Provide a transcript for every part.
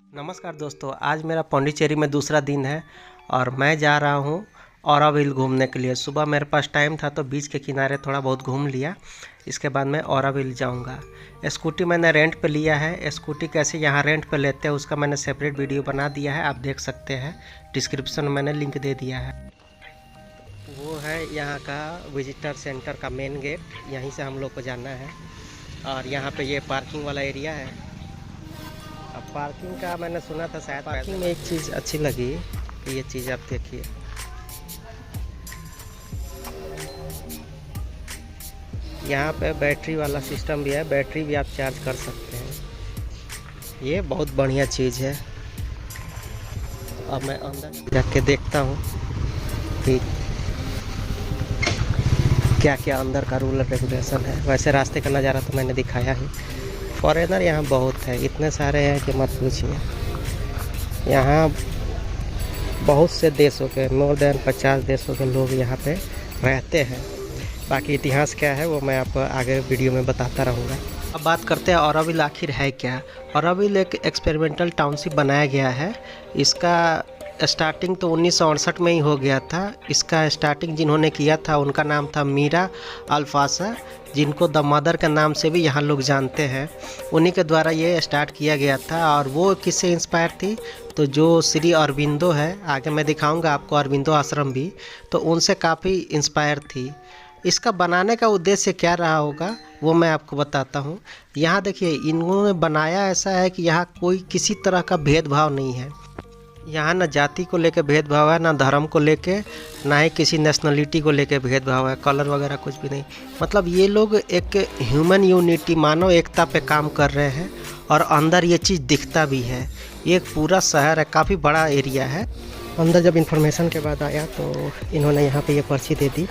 नमस्कार दोस्तों, आज मेरा पौंडीचेरी में दूसरा दिन है और मैं जा रहा हूँ औराविल घूमने के लिए। सुबह मेरे पास टाइम था तो बीच के किनारे थोड़ा बहुत घूम लिया। इसके बाद मैं औराविल जाऊँगा। स्कूटी मैंने रेंट पे लिया है। स्कूटी कैसे यहाँ रेंट पे लेते हैं उसका मैंने सेपरेट वीडियो बना दिया है, आप देख सकते हैं। डिस्क्रिप्शन में मैंने लिंक दे दिया है। वो है यहाँ का विजिटर सेंटर का मेन गेट, यहीं से हम लोग को जाना है। और यहाँ पे ये पार्किंग वाला एरिया है। अब पार्किंग का मैंने सुना था, शायद पार्किंग में एक चीज़ अच्छी लगी कि ये चीज़ आप देखिए, यहाँ पे बैटरी वाला सिस्टम भी है। बैटरी भी आप चार्ज कर सकते हैं। ये बहुत बढ़िया चीज़ है। अब मैं अंदर जाके देखता हूँ कि क्या क्या अंदर का रूल रेगुलेशन है। वैसे रास्ते का नज़ारा तो मैंने दिखाया ही। फॉरेनर यहाँ बहुत है, इतने सारे हैं कि मत पूछिए। यहाँ बहुत से देशों के, मोर देन 50 देशों के लोग यहाँ पे रहते हैं। बाकी इतिहास क्या है वो मैं आपको आगे वीडियो में बताता रहूँगा। अब बात करते हैं औराविल आखिर है क्या। औराविल एक एक्सपेरिमेंटल टाउनशिप बनाया गया है। इसका स्टार्टिंग तो 1968 में ही हो गया था। इसका स्टार्टिंग जिन्होंने किया था उनका नाम था मीरा अल्फासा, जिनको द मदर के नाम से भी यहाँ लोग जानते हैं। उन्हीं के द्वारा ये स्टार्ट किया गया था। और वो किससे इंस्पायर थी, तो जो श्री अरविंदो है, आगे मैं दिखाऊंगा आपको अरविंदो आश्रम भी, तो उनसे काफ़ी इंस्पायर थी। इसका बनाने का उद्देश्य क्या रहा होगा वो मैं आपको बताता हूँ। यहाँ देखिए, इन्होंने बनाया ऐसा है कि यहाँ कोई किसी तरह का भेदभाव नहीं है। यहाँ ना जाति को लेकर भेदभाव है, ना धर्म को लेके, ना ही किसी नेशनलिटी को लेकर भेदभाव है, कलर वगैरह कुछ भी नहीं। मतलब ये लोग एक ह्यूमन यूनिटी, मानव एकता पे काम कर रहे हैं। और अंदर ये चीज़ दिखता भी है। ये एक पूरा शहर है, काफ़ी बड़ा एरिया है। अंदर जब इन्फॉर्मेशन के बाद आया तो इन्होंने यहाँ पे ये पर्ची दे दी।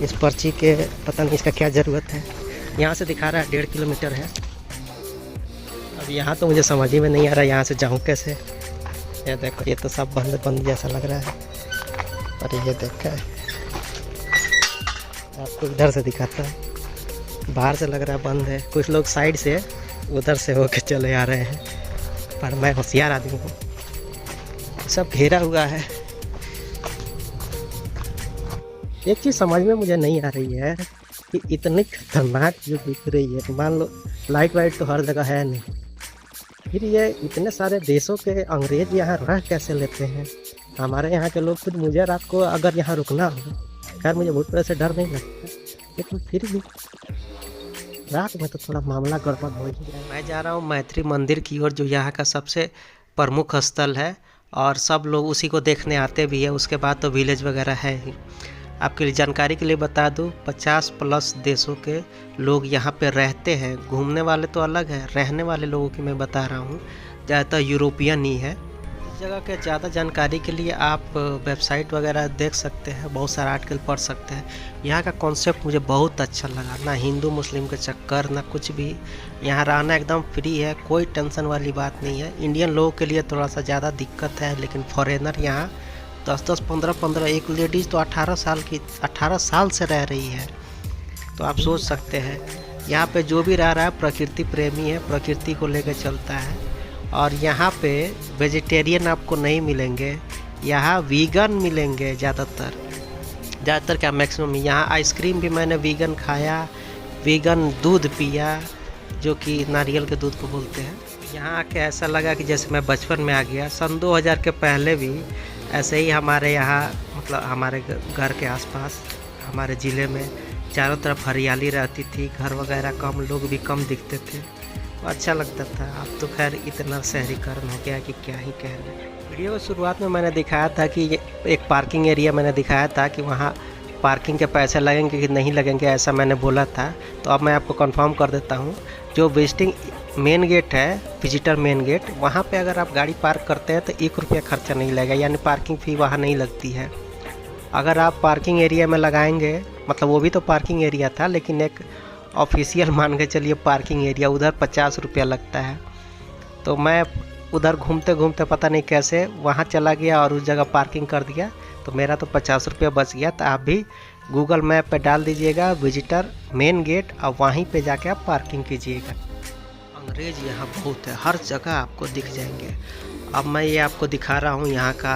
इस पर्ची के पता नहीं इसका क्या ज़रूरत है। यहाँ से दिखा रहा है 1.5 किलोमीटर है। अब यहाँ तो मुझे समझ ही में नहीं आ रहा यहाँ से जाऊँ कैसे। ये देखो, ये तो सब बंद बंद जैसा लग रहा है। और ये देखा है, आपको इधर से दिखाता है। बाहर से लग रहा है बंद है। कुछ लोग साइड से उधर से होके चले आ रहे हैं, पर मैं होशियार आदमी हूँ। सब घेरा हुआ है। एक चीज़ समझ में मुझे नहीं आ रही है कि इतनी खतरनाक जो दिख रही है। मान लो लाइट वाइट तो हर जगह है नहीं, फिर ये इतने सारे देशों के अंग्रेज यहाँ रह कैसे लेते हैं। हमारे यहाँ के लोग, खुद मुझे रात को अगर यहाँ रुकना हो, खैर मुझे भूत प्रेत से डर नहीं लगता, लेकिन फिर भी रात में तो थोड़ा मामला गड़बड़ हो ही जाए। मैं जा रहा हूँ मैत्री मंदिर की ओर, जो यहाँ का सबसे प्रमुख स्थल है और सब लोग उसी को देखने आते भी है। उसके बाद तो विलेज वगैरह है ही। आपके लिए जानकारी के लिए बता दूं, 50+ देशों के लोग यहाँ पे रहते हैं। घूमने वाले तो अलग है, रहने वाले लोगों की मैं बता रहा हूँ, ज़्यादातर यूरोपियन ही है। इस जगह के ज़्यादा जानकारी के लिए आप वेबसाइट वगैरह देख सकते हैं, बहुत सारा आर्टिकल पढ़ सकते हैं। यहाँ का कॉन्सेप्ट मुझे बहुत अच्छा लगा। ना हिंदू मुस्लिम के चक्कर, ना कुछ भी। यहाँ रहना एकदम फ्री है, कोई टेंशन वाली बात नहीं है। इंडियन लोगों के लिए थोड़ा सा ज़्यादा दिक्कत है, लेकिन फॉरेनर यहाँ 10-10, 15-15, एक लेडीज़ तो 18 साल से रह रही है। तो आप सोच सकते हैं, यहाँ पे जो भी रह रहा है प्रकृति प्रेमी है, प्रकृति को लेकर चलता है। और यहाँ पे वेजिटेरियन आपको नहीं मिलेंगे, यहाँ वीगन मिलेंगे ज़्यादातर क्या, मैक्सिमम। यहाँ आइसक्रीम भी मैंने वीगन खाया, वीगन दूध पिया, जो कि नारियल के दूध को बोलते हैं। यहाँ आके ऐसा लगा कि जैसे मैं बचपन में आ गया। सन 2000 के पहले भी ऐसे ही हमारे यहाँ, मतलब हमारे घर के आसपास, हमारे ज़िले में चारों तरफ हरियाली रहती थी, घर वगैरह कम, लोग भी कम दिखते थे, तो अच्छा लगता था। अब तो खैर इतना शहरीकरण हो गया कि क्या ही कहना। वीडियो की शुरुआत में मैंने दिखाया था कि एक पार्किंग एरिया मैंने दिखाया था कि वहाँ पार्किंग के पैसे लगेंगे कि नहीं लगेंगे, ऐसा मैंने बोला था। तो अब मैं आपको कंफर्म कर देता हूँ, जो विजिटिंग मेन गेट है, विजिटर मेन गेट, वहाँ पे अगर आप गाड़ी पार्क करते हैं तो 1 रुपया खर्चा नहीं लगेगा, यानी पार्किंग फ़ी वहाँ नहीं लगती है। अगर आप पार्किंग एरिया में लगाएंगे, मतलब वो भी तो पार्किंग एरिया था, लेकिन एक ऑफिशियल मान के चलिए पार्किंग एरिया, उधर 50 रुपया लगता है। तो मैं उधर घूमते घूमते पता नहीं कैसे वहाँ चला गया और उस जगह पार्किंग कर दिया, तो मेरा तो 50 रुपया बच गया। तो आप भी गूगल मैप पे डाल दीजिएगा विजिटर मेन गेट, और वहीं पे जाके आप पार्किंग कीजिएगा। अंग्रेज यहाँ बहुत है, हर जगह आपको दिख जाएंगे। अब मैं ये आपको दिखा रहा हूँ यहाँ का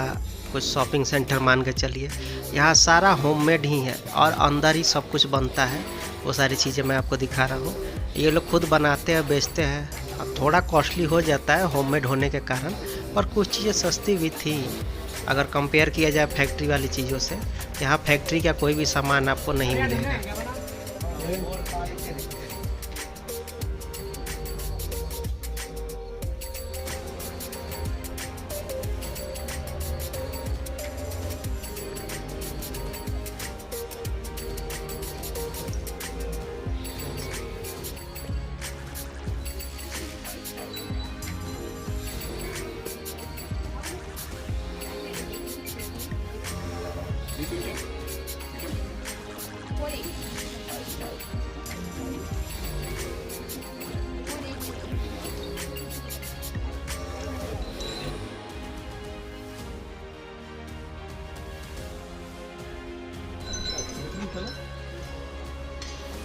कुछ शॉपिंग सेंटर मान के चलिए। यहाँ सारा होममेड ही है और अंदर ही सब कुछ बनता है। वो सारी चीज़ें मैं आपको दिखा रहा हूँ। ये लोग खुद बनाते हैं, बेचते हैं। अब थोड़ा कॉस्टली हो जाता है होममेड होने के कारण, पर कुछ चीज़ें सस्ती भी थी अगर कंपेयर किया जाए फैक्ट्री वाली चीज़ों से। यहाँ फैक्ट्री का कोई भी सामान आपको नहीं मिलेगा।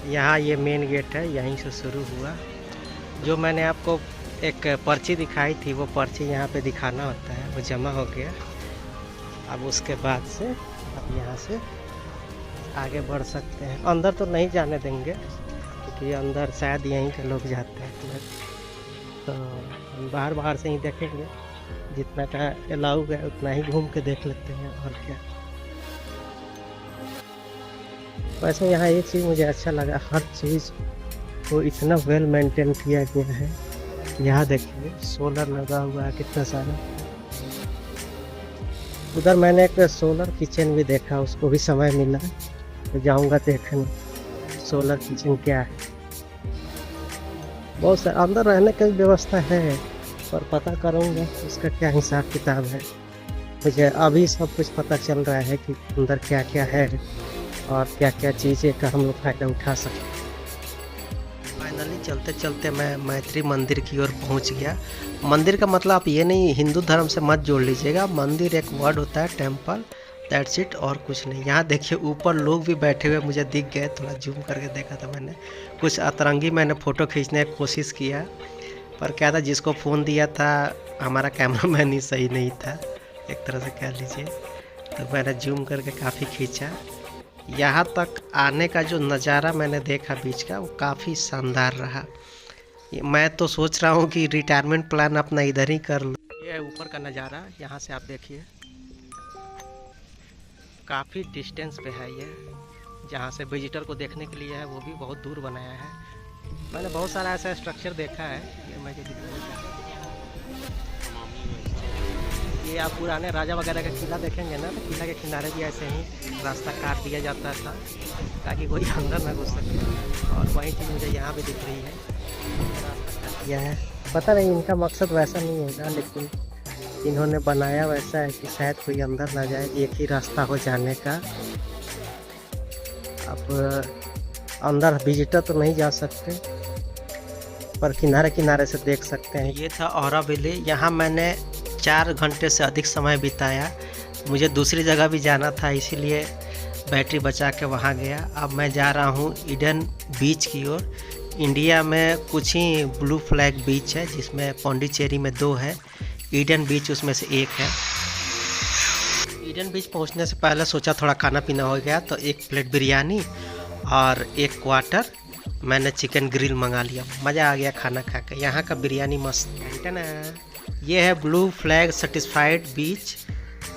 यहाँ ये मेन गेट है, यहीं से शुरू हुआ। जो मैंने आपको एक पर्ची दिखाई थी, वो पर्ची यहाँ पे दिखाना होता है, वो जमा हो गया। अब उसके बाद से अब यहाँ से आगे बढ़ सकते हैं। अंदर तो नहीं जाने देंगे क्योंकि अंदर शायद यहीं के लोग जाते हैं, तो बाहर बाहर से ही देखेंगे। जितना का अलाउ है उतना ही घूम के देख लेते हैं, और क्या। वैसे यहाँ एक चीज़ मुझे अच्छा लगा, हर चीज़ को इतना वेल मेंटेन किया गया है। यहाँ देखिए सोलर लगा हुआ है कितना सारा। उधर मैंने एक सोलर किचन भी देखा, उसको भी समय मिला तो जाऊँगा देखने सोलर किचन क्या है। बहुत सारा अंदर रहने की व्यवस्था है, पर पता करूँगा उसका क्या हिसाब किताब है। मुझे अभी सब कुछ पता चल रहा है कि अंदर क्या क्या है और क्या क्या चीज़ें का हम लोग फ़ायदा उठा सकते। फाइनली चलते चलते मैं मैत्री मंदिर की ओर पहुंच गया। मंदिर का मतलब आप ये नहीं हिंदू धर्म से मत जोड़ लीजिएगा। मंदिर एक वर्ड होता है, टेम्पल, दैट्स इट, और कुछ नहीं। यहाँ देखिए ऊपर लोग भी बैठे हुए मुझे दिख गए, थोड़ा जूम करके देखा था मैंने। कुछ अतरंगी मैंने फ़ोटो खींचने की कोशिश किया, पर क्या था, जिसको फ़ोन दिया था हमारा कैमरामैन ही सही नहीं था, एक तरह से कह लीजिए। तो मैंने जूम करके काफ़ी खींचा। यहाँ तक आने का जो नज़ारा मैंने देखा बीच का, वो काफ़ी शानदार रहा। मैं तो सोच रहा हूँ कि रिटायरमेंट प्लान अपना इधर ही कर लूँ। ये ऊपर का नज़ारा, यहाँ से आप देखिए काफ़ी डिस्टेंस पे है ये, जहाँ से विजिटर को देखने के लिए है, वो भी बहुत दूर बनाया है। मैंने बहुत सारा ऐसा स्ट्रक्चर देखा है, ये मैं जो दिखाना चाहता हूँ। ये आप पुराने राजा वगैरह का किला देखेंगे ना, तो किला के किनारे भी ऐसे ही रास्ता काट दिया जाता था ताकि कोई अंदर ना घुस सके। और वही चीज़ मुझे यहाँ भी दिख रही है। यह है, पता नहीं इनका मकसद वैसा नहीं होगा, लेकिन इन्होंने बनाया वैसा है कि शायद कोई अंदर ना जाए, एक ही रास्ता हो जाने का। अब अंदर विजिटर तो नहीं जा सकते, पर किनारे किनारे से देख सकते हैं। ये था औरावैली। यहाँ मैंने 4 घंटे से अधिक समय बिताया। मुझे दूसरी जगह भी जाना था, इसीलिए बैटरी बचा के वहाँ गया। अब मैं जा रहा हूँ ईडन बीच की ओर। इंडिया में कुछ ही ब्लू फ्लैग बीच है, जिसमें पौंडीचेरी में 2 है, ईडन बीच उसमें से एक है। ईडन बीच पहुँचने से पहले सोचा थोड़ा खाना पीना हो गया, तो 1 प्लेट बिरयानी और 1 क्वार्टर मैंने चिकन ग्रिल मंगा लिया। मज़ा आ गया खाना खा के। यहाँ का बिरयानी मस्त है ना। ये है ब्लू फ्लैग सर्टिफाइड बीच।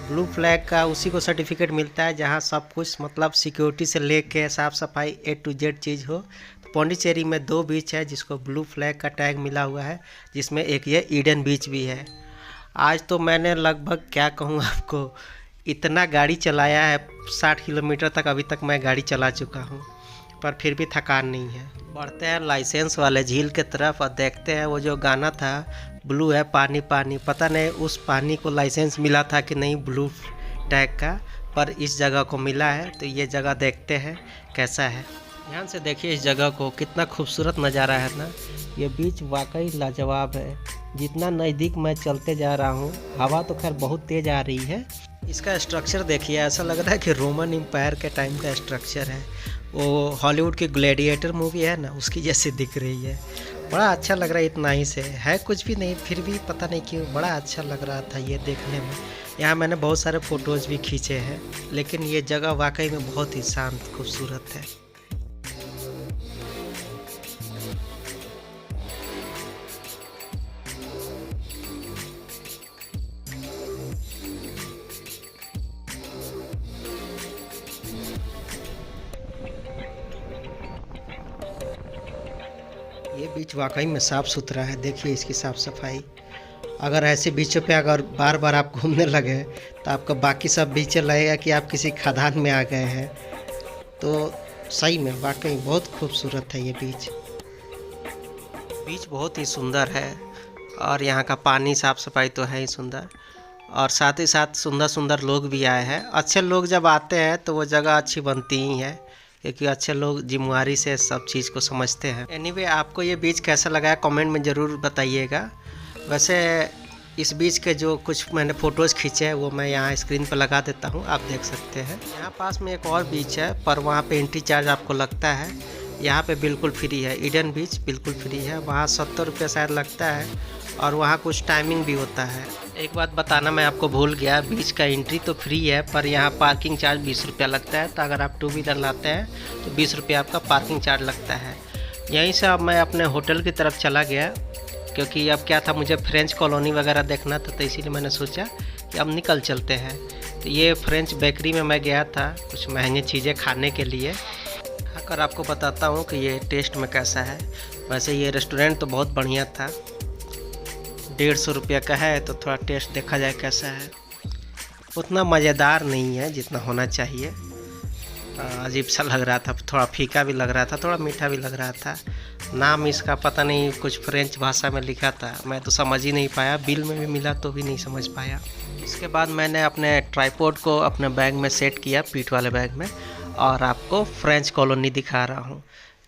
ब्लू फ्लैग का उसी को सर्टिफिकेट मिलता है जहाँ सब कुछ, मतलब सिक्योरिटी से लेके साफ़ सफाई A to Z चीज़ हो। पौंडीचेरी में 2 बीच है जिसको ब्लू फ्लैग का टैग मिला हुआ है, जिसमें एक ये ईडन बीच भी है। आज तो मैंने लगभग क्या कहूँ आपको, इतना गाड़ी चलाया है, 60 किलोमीटर तक अभी तक मैं गाड़ी चला चुका हूँ, पर फिर भी थकान नहीं है। बढ़ते हैं लाइसेंस वाले झील के तरफ और देखते हैं वो जो गाना था ब्लू है पानी पानी, पता नहीं उस पानी को लाइसेंस मिला था कि नहीं ब्लू टैग का, पर इस जगह को मिला है। तो ये जगह देखते हैं कैसा है। ध्यान से देखिए इस जगह को, कितना खूबसूरत नज़ारा है ना। ये बीच वाकई लाजवाब है। जितना नज़दीक मैं चलते जा रहा हूँ, हवा तो खैर बहुत तेज़ आ रही है। इसका स्ट्रक्चर देखिए, ऐसा लग रहा है कि रोमन एम्पायर के टाइम का स्ट्रक्चर है। वो हॉलीवुड की ग्लैडिएटर मूवी है ना, उसकी जैसे दिख रही है। बड़ा अच्छा लग रहा है, इतना ही से है कुछ भी नहीं, फिर भी पता नहीं क्यों बड़ा अच्छा लग रहा था ये देखने में। यहाँ मैंने बहुत सारे फ़ोटोज़ भी खींचे हैं, लेकिन ये जगह वाकई में बहुत ही शांत खूबसूरत है। ये बीच वाकई में साफ़ सुथरा है, देखिए इसकी साफ़ सफाई। अगर ऐसे बीचों पे अगर बार बार आप घूमने लगे तो आपका बाकी सब बीचें लगेगा कि आप किसी खदान में आ गए हैं। तो सही में वाकई बहुत खूबसूरत है ये बीच। बीच बहुत ही सुंदर है और यहाँ का पानी साफ़ सफाई तो है ही सुंदर, और साथ ही साथ सुंदर सुंदर लोग भी आए हैं। अच्छे लोग जब आते हैं तो वो जगह अच्छी बनती ही है, क्योंकि अच्छे लोग जिम्मेवारी से सब चीज़ को समझते हैं। एनीवे, आपको ये बीच कैसा लगा है कमेंट में ज़रूर बताइएगा। वैसे इस बीच के जो कुछ मैंने फ़ोटोज़ खींचे हैं वो मैं यहाँ स्क्रीन पर लगा देता हूँ, आप देख सकते हैं। यहाँ पास में एक और बीच है, पर वहाँ पे एंट्री चार्ज आपको लगता है। यहाँ पे बिल्कुल फ्री है, ईडन बीच बिल्कुल फ्री है। वहाँ 70 रुपये शायद लगता है, और वहाँ कुछ टाइमिंग भी होता है। एक बात बताना मैं आपको भूल गया, बीच का एंट्री तो फ्री है, पर यहाँ पार्किंग चार्ज 20 रुपया लगता है। तो अगर आप 2 व्हीलर लाते हैं तो 20 रुपया आपका पार्किंग चार्ज लगता है। यहीं से अब मैं अपने होटल की तरफ चला गया, क्योंकि अब क्या था, मुझे फ्रेंच कॉलोनी वगैरह देखना था, तो इसीलिए मैंने सोचा कि अब निकल चलते हैं। तो ये फ्रेंच बेकरी में मैं गया था कुछ महंगी चीज़ें खाने के लिए। खाकर आपको बताता हूँ कि ये टेस्ट में कैसा है। वैसे ये रेस्टोरेंट तो बहुत बढ़िया था, 150 रुपया का है, तो थोड़ा टेस्ट देखा जाए कैसा है। उतना मज़ेदार नहीं है जितना होना चाहिए, अजीब सा लग रहा था, थोड़ा फीका भी लग रहा था, थोड़ा मीठा भी लग रहा था। नाम इसका पता नहीं, कुछ फ्रेंच भाषा में लिखा था, मैं तो समझ ही नहीं पाया। बिल में भी मिला तो भी नहीं समझ पाया। इसके बाद मैंने अपने ट्राइपॉड को अपने बैग में सेट किया, पीठ वाले बैग में, और आपको फ्रेंच कॉलोनी दिखा रहा हूँ।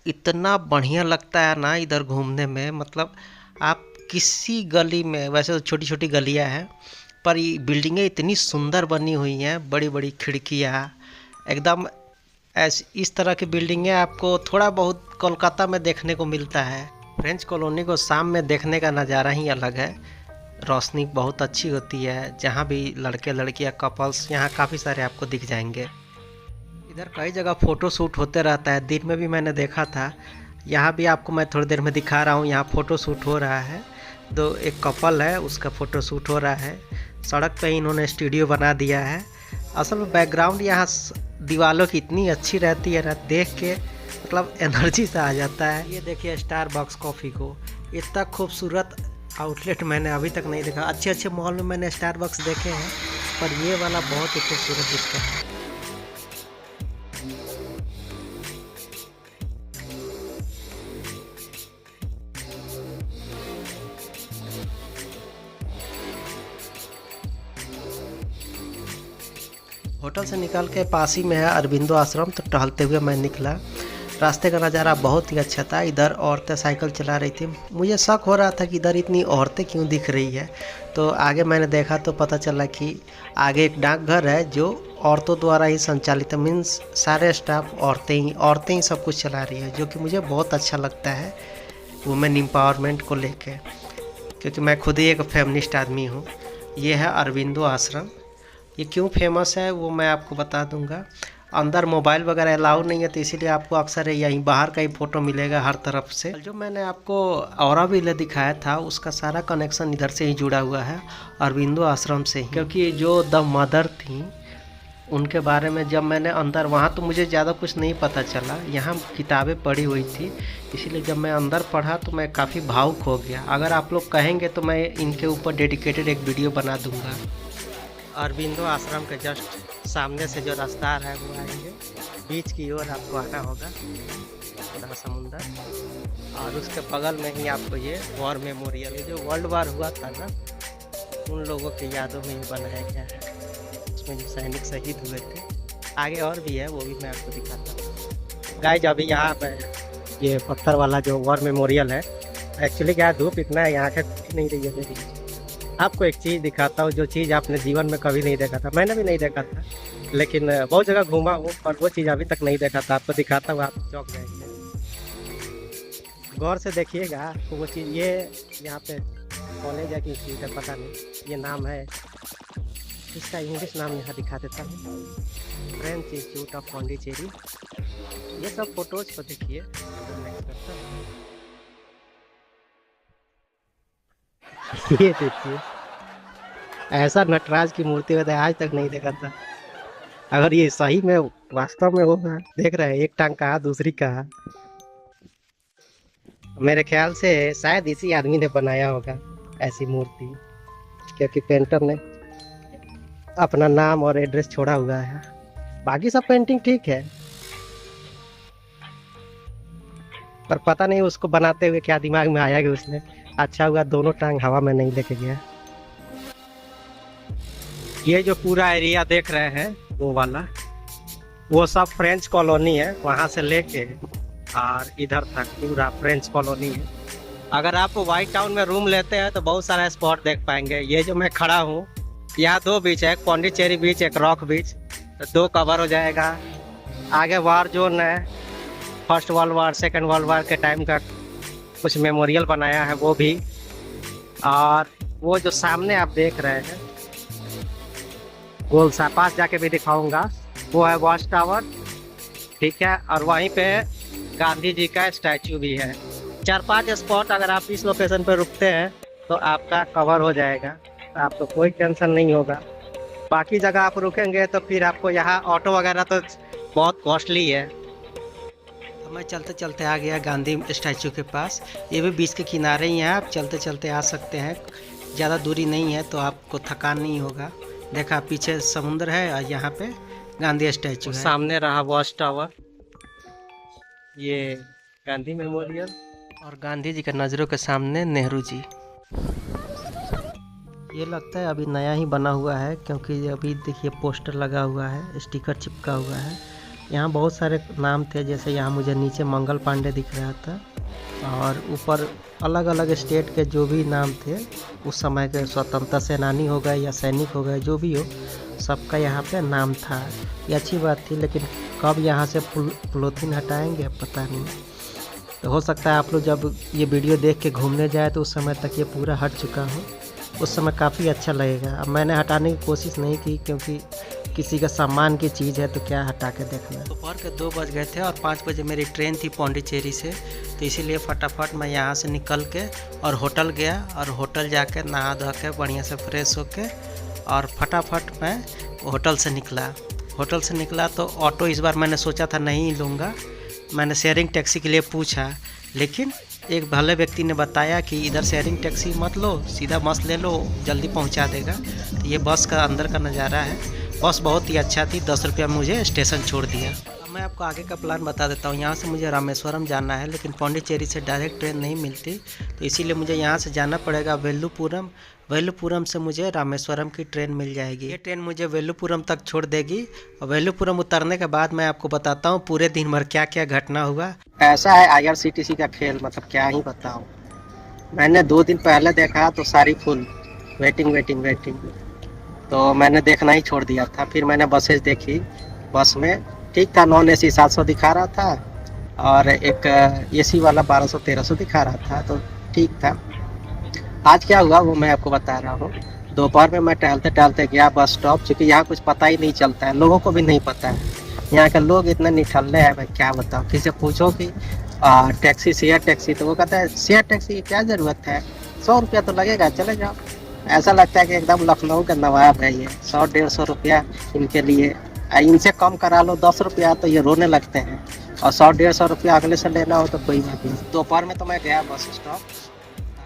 इतना बढ़िया लगता है ना इधर घूमने में, मतलब आप किसी गली में, वैसे तो छोटी छोटी गलियाँ हैं, पर ये बिल्डिंगें इतनी सुंदर बनी हुई हैं, बड़ी बड़ी खिड़कियाँ, एकदम इस तरह की बिल्डिंगें आपको थोड़ा बहुत कोलकाता में देखने को मिलता है। फ्रेंच कॉलोनी को शाम में देखने का नज़ारा ही अलग है, रोशनी बहुत अच्छी होती है। जहाँ भी लड़के लड़कियाँ कपल्स, यहाँ काफ़ी सारे आपको दिख जाएंगे। इधर कई जगह फ़ोटो शूट होते रहता है, दिन में भी मैंने देखा था। यहाँ भी आपको मैं थोड़ी देर में दिखा रहा हूँ, यहाँ फ़ोटो शूट हो रहा है। तो एक कपल है, उसका फ़ोटो शूट हो रहा है। सड़क पे इन्होंने स्टूडियो बना दिया है। असल में बैकग्राउंड यहाँ दीवारों की इतनी अच्छी रहती है ना, देख के मतलब एनर्जी से आ जाता है। ये देखिए स्टारबक्स कॉफ़ी को, इतना खूबसूरत आउटलेट मैंने अभी तक नहीं देखा। अच्छे अच्छे मॉल में मैंने स्टारबक्स देखे हैं, पर ये वाला बहुत ही खूबसूरत दिखता है। होटल से निकल के पास ही में है अरबिंदो आश्रम, तो टहलते हुए मैं निकला। रास्ते का नज़ारा बहुत ही अच्छा था। इधर औरतें साइकिल चला रही थी। मुझे शक हो रहा था कि इधर इतनी औरतें क्यों दिख रही है, तो आगे मैंने देखा तो पता चला कि आगे एक डाकघर है जो औरतों द्वारा ही संचालित है। मीन्स सारे स्टाफ औरतें ही सब कुछ चला रही है, जो कि मुझे बहुत अच्छा लगता है वुमेन एम्पावरमेंट को लेके, क्योंकि मैं खुद ही एक फेमिनिस्ट आदमी हूँ। ये है अरबिंदो आश्रम। ये क्यों फेमस है वो मैं आपको बता दूंगा। अंदर मोबाइल वगैरह अलाउ नहीं है, तो इसीलिए आपको अक्सर यहीं बाहर का ही फ़ोटो मिलेगा हर तरफ से। जो मैंने आपको औरविले दिखाया था उसका सारा कनेक्शन इधर से ही जुड़ा हुआ है, अरबिंदो आश्रम से ही। क्योंकि जो द मदर थी उनके बारे में जब मैंने अंदर, वहाँ तो मुझे ज़्यादा कुछ नहीं पता चला, यहाँ किताबें पढ़ी हुई थी, इसीलिए जब मैं अंदर पढ़ा तो मैं काफ़ी भावुक हो गया। अगर आप लोग कहेंगे तो मैं इनके ऊपर डेडिकेटेड एक वीडियो बना दूँगा। अरबिंदो आश्रम के जस्ट सामने से जो रास्ता है वो आएंगे, बीच की ओर आपको आना होगा, पूरा समुंदर, और उसके बगल में ही आपको ये वॉर मेमोरियल, जो वर्ल्ड वार हुआ था ना, उन लोगों की यादों में ही बनाया गया है। उसमें जो सैनिक शहीद हुए थे। आगे और भी है, वो भी मैं आपको दिखाता हूँ। गाइस अभी यहाँ पर ये पत्थर वाला जो वॉर मेमोरियल है, एक्चुअली क्या धूप इतना है यहाँ के नहीं रही है मेरी। आपको एक चीज़ दिखाता हूँ, जो चीज़ आपने जीवन में कभी नहीं देखा था, मैंने भी नहीं देखा था, लेकिन बहुत जगह घूमा हूँ, पर वो चीज़ अभी तक नहीं देखा था। आपको दिखाता हूँ, आप चौंक जाएंगे। गौर से देखिएगा तो वो चीज़ ये यहाँ पे कॉलेज है कि इंस्टीट्यूट है पता नहीं, ये नाम है, इसका इंग्लिश नाम यहाँ दिखा देता हूँ, फ्रेंच इंस्टीट्यूट ऑफ पौंडीचेरी। ये सब फोटोज को देखिए। ये देखिए, ऐसा नटराज की मूर्ति मैंने आज तक नहीं देखा था। अगर ये सही में वास्तव में होगा, देख रहे हैं एक टांग कहाँ दूसरी कहाँ। मेरे ख्याल से शायद इसी आदमी ने बनाया होगा ऐसी मूर्ति, क्योंकि पेंटर ने अपना नाम और एड्रेस छोड़ा हुआ है। बाकी सब पेंटिंग ठीक है, पर पता नहीं उसको बनाते हुए क्या दिमाग में आया कि उसने, अच्छा हुआ दोनों टांग हवा में नहीं लेके गया। ये जो पूरा एरिया देख रहे हैं वो वाला, वो सब फ्रेंच कॉलोनी है, वहां से लेके और इधर तक पूरा फ्रेंच कॉलोनी है। अगर आप व्हाइट टाउन में रूम लेते हैं तो बहुत सारा स्पॉट देख पाएंगे। ये जो मैं खड़ा हूँ, यहाँ दो बीच है, एक पौंडीचेरी बीच, एक रॉक बीच, तो दो कवर हो जाएगा। आगे वार जोन है, first world war second world war के टाइम का कुछ मेमोरियल बनाया है वो भी। और वो जो सामने आप देख रहे हैं गोल सा, पास जाके भी दिखाऊंगा, वो है वॉच टावर, ठीक है। और वहीं पे गांधी जी का स्टैचू भी है। 4-5 स्पॉट अगर आप इस लोकेशन पे रुकते हैं तो आपका कवर हो जाएगा, तो आपको कोई टेंशन नहीं होगा। बाकी जगह आप रुकेंगे तो फिर आपको यहाँ ऑटो वगैरह तो बहुत कॉस्टली है। तो मैं चलते चलते आ गया गांधी स्टैचू के पास। ये भी बीच के किनारे ही है, आप चलते चलते आ सकते हैं, ज़्यादा दूरी नहीं है तो आपको थकान नहीं होगा। देखा पीछे समुद्र है और यहाँ पे गांधी स्टैचू है। सामने रहा वॉच टावर, ये गांधी मेमोरियल, और गांधी जी के नज़रों के सामने नेहरू जी। ये लगता है अभी नया ही बना हुआ है, क्योंकि अभी देखिए पोस्टर लगा हुआ है, स्टिकर चिपका हुआ है। यहाँ बहुत सारे नाम थे, जैसे यहाँ मुझे नीचे मंगल पांडे दिख रहा था, और ऊपर अलग अलग स्टेट के जो भी नाम थे उस समय के, स्वतंत्रता सेनानी हो गए या सैनिक हो गए, जो भी हो, सबका यहाँ पे नाम था। ये अच्छी बात थी, लेकिन कब यहाँ से पॉलीथीन हटाएंगे पता नहीं। तो हो सकता है आप लोग जब ये वीडियो देख के घूमने जाए तो उस समय तक ये पूरा हट चुका हो, उस समय काफ़ी अच्छा लगेगा। अब मैंने हटाने की कोशिश नहीं की, क्योंकि किसी का सम्मान की चीज़ है तो क्या हटा के देखना। दोपहर के 2 बज गए थे और 5 बजे मेरी ट्रेन थी पौंडीचेरी से, तो इसीलिए फटाफट मैं यहाँ से निकल के और होटल गया, और होटल जाके नहा धो के बढ़िया से फ्रेश होके और फटाफट मैं होटल से निकला। तो ऑटो इस बार मैंने सोचा था नहीं लूँगा, मैंने शेयरिंग टैक्सी के लिए पूछा, लेकिन एक भले व्यक्ति ने बताया कि इधर शेयरिंग टैक्सी मत लो, सीधा बस ले लो, जल्दी पहुंचा देगा। तो ये बस का अंदर का नज़ारा है। बस बहुत ही अच्छा थी, 10 रुपया मुझे स्टेशन छोड़ दिया। अब मैं आपको आगे का प्लान बता देता हूँ। यहाँ से मुझे रामेश्वरम जाना है, लेकिन पौंडीचेरी से डायरेक्ट ट्रेन नहीं मिलती, तो इसीलिए मुझे यहाँ से जाना पड़ेगा वेलुपुरम। वेलुपुरम से मुझे रामेश्वरम की ट्रेन मिल जाएगी। ये ट्रेन मुझे वेलुपुरम तक छोड़ देगी, और वेलुपुरम उतरने के बाद मैं आपको बताता हूँ पूरे दिन भर क्या क्या घटना हुआ। ऐसा है IRCTC का खेल, मतलब क्या ही बताऊँ। मैंने 2 दिन पहले देखा तो सारी फुल वेटिंग, तो मैंने देखना ही छोड़ दिया था। फिर मैंने बसेज देखी, बस में ठीक था, नॉन AC 700 दिखा रहा था, और एक AC वाला 1200-1300 दिखा रहा था, तो ठीक था। आज क्या हुआ वो मैं आपको बता रहा हूँ। दोपहर में मैं टहलते गया बस स्टॉप, चूँकि यहाँ कुछ पता ही नहीं चलता है, लोगों को भी नहीं पता है। यहाँ के लोग इतने निठल्ले हैं, मैं क्या बताऊँ। किसी से पूछो कि टैक्सी, शेयर टैक्सी, तो वो कहता है शेयर टैक्सी की क्या ज़रूरत है, 100 रुपया तो लगेगा, चले जाओ। ऐसा लगता है कि एकदम लखनऊ का नवाब है ये। 100-150 रुपया इनके लिए, इनसे कम करा लो 10 रुपया तो ये रोने लगते हैं, और 100-150 रुपया अगले से लेना हो तो कोई बात नहीं। दोपहर में तो मैं गया बस स्टॉप,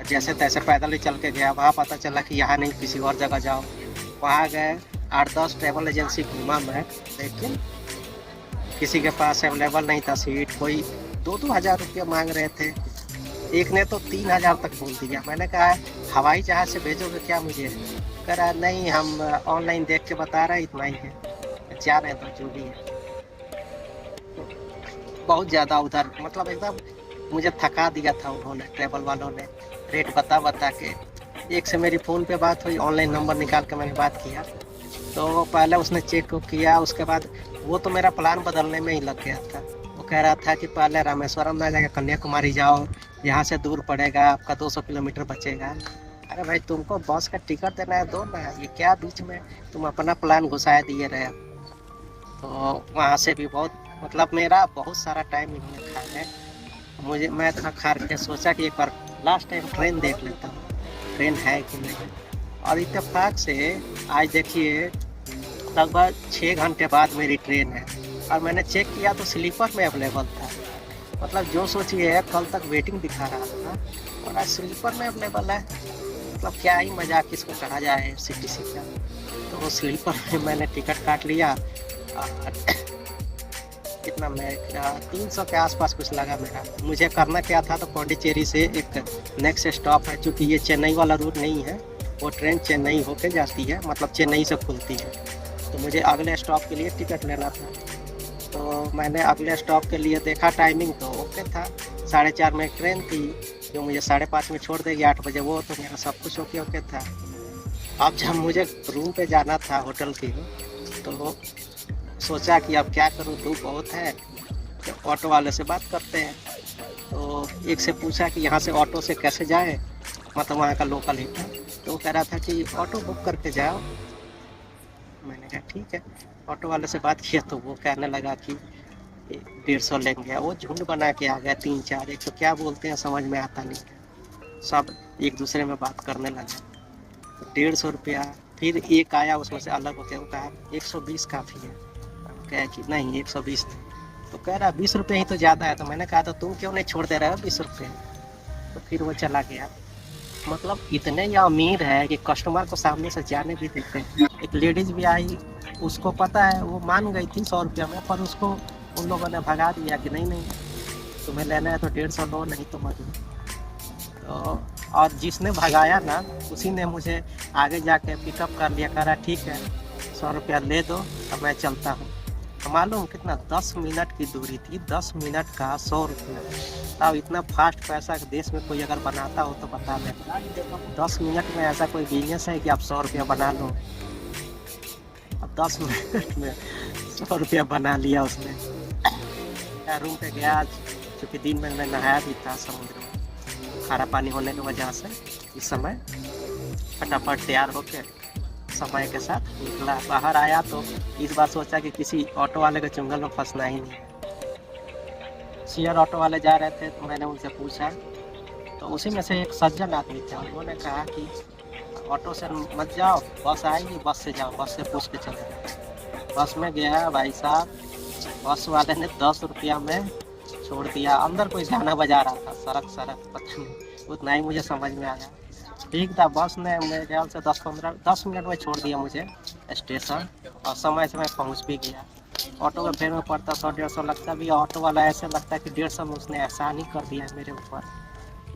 जैसे तैसे पैदल ही चल के गया। वहाँ पता चला कि यहाँ नहीं, किसी और जगह जाओ। वहाँ गए, 8-10 ट्रैवल एजेंसी घूमा मैं, लेकिन किसी के पास अवेलेबल नहीं था सीट। कोई 2-2 हज़ार रुपया मांग रहे थे, एक ने तो 3,000 तक बोल दिया। मैंने कहा हवाई जहाज़ से भेजोगे क्या मुझे? कह रहा नहीं, हम ऑनलाइन देख के बता रहे हैं, इतना ही है, जा रहे तो जो भी है। बहुत ज़्यादा उधर, मतलब एकदम मुझे थका दिया था उन्होंने, ट्रैवल वालों ने, रेट बता के। एक से मेरी फ़ोन पे बात हुई, ऑनलाइन नंबर निकाल के मैंने बात किया, तो पहले उसने चेक किया, उसके बाद वो तो मेरा प्लान बदलने में ही लग गया था। वो कह रहा था कि पहले रामेश्वरम ना जाके कन्याकुमारी जाओ, यहाँ से दूर पड़ेगा, आपका 200 किलोमीटर बचेगा। अरे भाई तुमको बस का टिकट देना है, दो ना, ये क्या बीच में तुम अपना प्लान घुसा दिए रहे। तो वहाँ से भी बहुत मतलब मेरा बहुत सारा टाइम इन्होंने खाया है। मुझे मैं था खार के सोचा कि एक बार लास्ट टाइम ट्रेन देख लेता हूँ, ट्रेन है कि नहीं। और इत्तेफाक से आज देखिए लगभग 6 घंटे बाद मेरी ट्रेन है, और मैंने चेक किया तो स्लीपर में अवेलेबल था। मतलब जो सोचिए कल तक वेटिंग दिखा रहा था और आज स्लीपर में अवेलेबल है। मतलब क्या ही मजाक इसको कहा जाए सीटीसी का। तो वो स्लीपर में मैंने टिकट काट लिया और कितना मैं 300 के आसपास कुछ लगा मेरा। मुझे करना क्या था, तो पौंडीचेरी से एक नेक्स्ट स्टॉप है, क्योंकि ये चेन्नई वाला रूट नहीं है, वो ट्रेन चेन्नई होके जाती है, मतलब चेन्नई से खुलती है। तो मुझे अगले स्टॉप के लिए टिकट लेना था। तो मैंने अगले स्टॉप के लिए देखा, टाइमिंग तो ओके था, 4:30 में ट्रेन थी जो मुझे 5:30 में छोड़ देगी 8 बजे, वो तो मेरा सब कुछ ओके था। अब जब मुझे रूम पे जाना था होटल की, तो सोचा कि अब क्या करूं, धूप बहुत है, तो ऑटो वाले से बात करते हैं। तो एक से पूछा कि यहाँ से ऑटो से कैसे जाए, मतलब वहाँ का लोकल ही था। तो वो कह रहा था कि ऑटो बुक करके जाओ। मैंने कहा ठीक है। ऑटो वाले से बात किया तो वो कहने लगा कि 150 लेंगे। वो झुंड बना के आ गया 3-4, एक तो क्या बोलते हैं समझ में आता नहीं, सब एक दूसरे में बात करने लगे। तो 150 रुपया। फिर एक आया उसमें से अलग होकर, वो कहा 120 काफ़ी है। कहा कि नहीं 120 थे। तो कह रहा 20 रुपये ही तो ज़्यादा है। तो मैंने कहा तो तुम क्यों नहीं छोड़ दे रहे हो 20 रुपये। तो फिर वो चला गया। मतलब इतने ये अमीर है कि कस्टमर को सामने से जाने भी देते हैं। एक लेडीज़ भी आई, उसको पता है, वो मान गई थी 100 रुपया में, पर उसको उन लोगों ने भगा दिया कि नहीं तुम्हें लेना है तो 150 लो, नहीं तो मत लो। तो और जिसने भगाया ना, उसी ने मुझे आगे जाके पिकअप कर लिया, कह रहा ठीक है 100 रुपया ले दो, अब मैं चलता हूँ। मालूम कितना, 10 मिनट की दूरी थी, 10 मिनट का 100 रुपया। अब इतना फास्ट पैसा देश में कोई अगर बनाता हो तो बता दें। 10 मिनट में ऐसा कोई बिजनेस है कि आप 100 रुपया बना लो। अब 10 मिनट में 100 रुपया बना लिया उसने। रूम पे गया आज, क्योंकि दिन में मैं नहाया भी था समुद्र में, खारा पानी होने की वजह से इस समय फटाफट तैयार होकर समय के साथ निकला। बाहर आया तो इस बार सोचा कि किसी ऑटो वाले के चुंगल में फंसना ही नहीं। शेयर ऑटो वाले जा रहे थे तो मैंने उनसे पूछा, तो उसी में से एक सज्जन आदमी थे, उन्होंने कहा कि ऑटो से मत जाओ, बस आएगी, बस से जाओ, बस से पूछ के चले। बस में गया भाई साहब, बस वाले ने 10 रुपया में छोड़ दिया। अंदर कोई गाना बजा रहा था, सड़क पता नहीं, उतना ही मुझे समझ में आया। ठीक था, बस ने मेरे ख्याल से 10 मिनट में छोड़ दिया मुझे स्टेशन, और समय से मैं पहुंच भी गया। ऑटो का फेयर में पड़ता 100-150 लगता भी, ऑटो वाला ऐसे लगता है कि 150 में उसने एहसान ही कर दिया है मेरे ऊपर।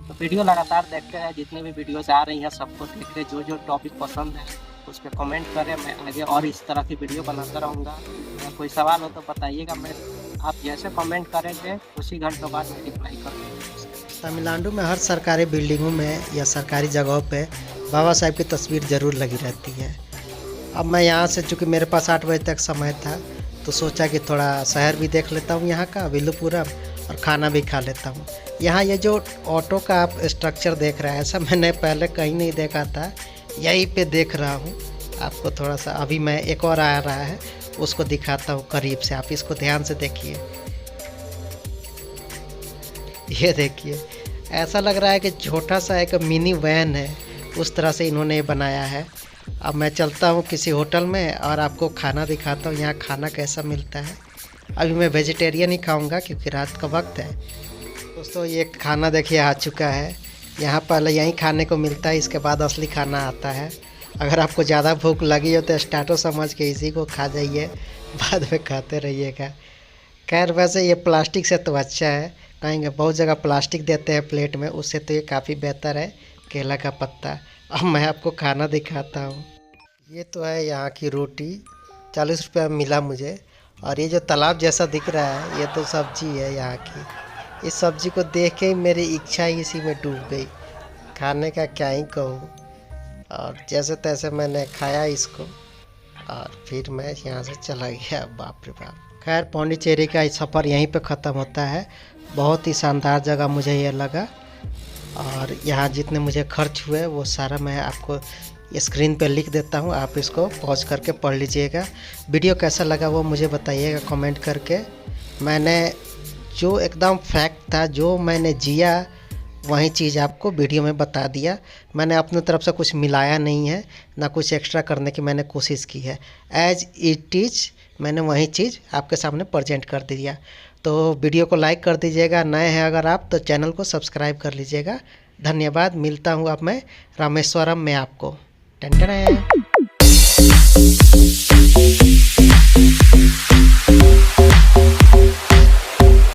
तो वीडियो लगातार देखते हैं, जितनी भी वीडियोस आ रही हैं सबको देख के, जो टॉपिक पसंद है उस पर कमेंट करें। मैं आगे और इस तरह की वीडियो बनाता रहूँगा। अगर कोई सवाल हो तो बताइएगा, मैं आप जैसे कमेंट करेंगे उसी घंटों बाद मैं रिप्लाई करूँगा। तमिलनाडु में हर सरकारी बिल्डिंगों में या सरकारी जगहों पे बाबा साहब की तस्वीर ज़रूर लगी रहती है। अब मैं यहाँ से, चूँकि मेरे पास 8 बजे तक समय था, तो सोचा कि थोड़ा शहर भी देख लेता हूँ यहाँ का, विलुपुरम, और खाना भी खा लेता हूँ। यहाँ ये जो ऑटो का आप स्ट्रक्चर देख रहे हैं, ऐसा मैंने पहले कहीं नहीं देखा था, यहीं पे देख रहा हूँ। आपको थोड़ा सा, अभी मैं एक और आ रहा है उसको दिखाता हूँ करीब से, आप इसको ध्यान से देखिए। ये देखिए, ऐसा लग रहा है कि छोटा सा एक मिनी वैन है, उस तरह से इन्होंने ये बनाया है। अब मैं चलता हूँ किसी होटल में और आपको खाना दिखाता हूँ, यहाँ खाना कैसा मिलता है। अभी मैं वेजिटेरियन ही खाऊंगा क्योंकि रात का वक्त है। दोस्तों ये खाना देखिए आ चुका है। यहाँ पहले यहीं खाने को मिलता है, इसके बाद असली खाना आता है। अगर आपको ज़्यादा भूख लगी हो तो स्टार्टर समझ के इसी को खा जाइए, बाद में खाते रहिएगा। खैर वैसे ये प्लास्टिक से तो अच्छा है, कहेंगे बहुत जगह प्लास्टिक देते हैं प्लेट में, उससे तो ये काफ़ी बेहतर है, केला का पत्ता। अब मैं आपको खाना दिखाता हूँ। ये तो है यहाँ की रोटी, 40 रुपये में मिला मुझे। और ये जो तालाब जैसा दिख रहा है, ये तो सब्जी है यहाँ की। इस सब्जी को देख के ही मेरी इच्छा ही इसी में डूब गई, खाने का क्या ही कहूँ। और जैसे तैसे मैंने खाया इसको और फिर मैं यहाँ से चला गया। बाप रे बाप। खैर पौंडीचेरी का सफ़र यहीं पे ख़त्म होता है। बहुत ही शानदार जगह मुझे ये लगा। और यहाँ जितने मुझे खर्च हुए वो सारा मैं आपको स्क्रीन पे लिख देता हूँ, आप इसको पॉज करके पढ़ लीजिएगा। वीडियो कैसा लगा वो मुझे बताइएगा कमेंट करके। मैंने जो एकदम फैक्ट था, जो मैंने जिया, वही चीज़ आपको वीडियो में बता दिया। मैंने अपनी तरफ से कुछ मिलाया नहीं है, ना कुछ एक्स्ट्रा करने की मैंने कोशिश की है। एज इट इज़ मैंने वही चीज़ आपके सामने प्रेजेंट कर दिया। तो वीडियो को लाइक कर दीजिएगा, नए हैं अगर आप तो चैनल को सब्सक्राइब कर लीजिएगा। धन्यवाद। मिलता हूँ अब मैं रामेश्वरम में आपको। टन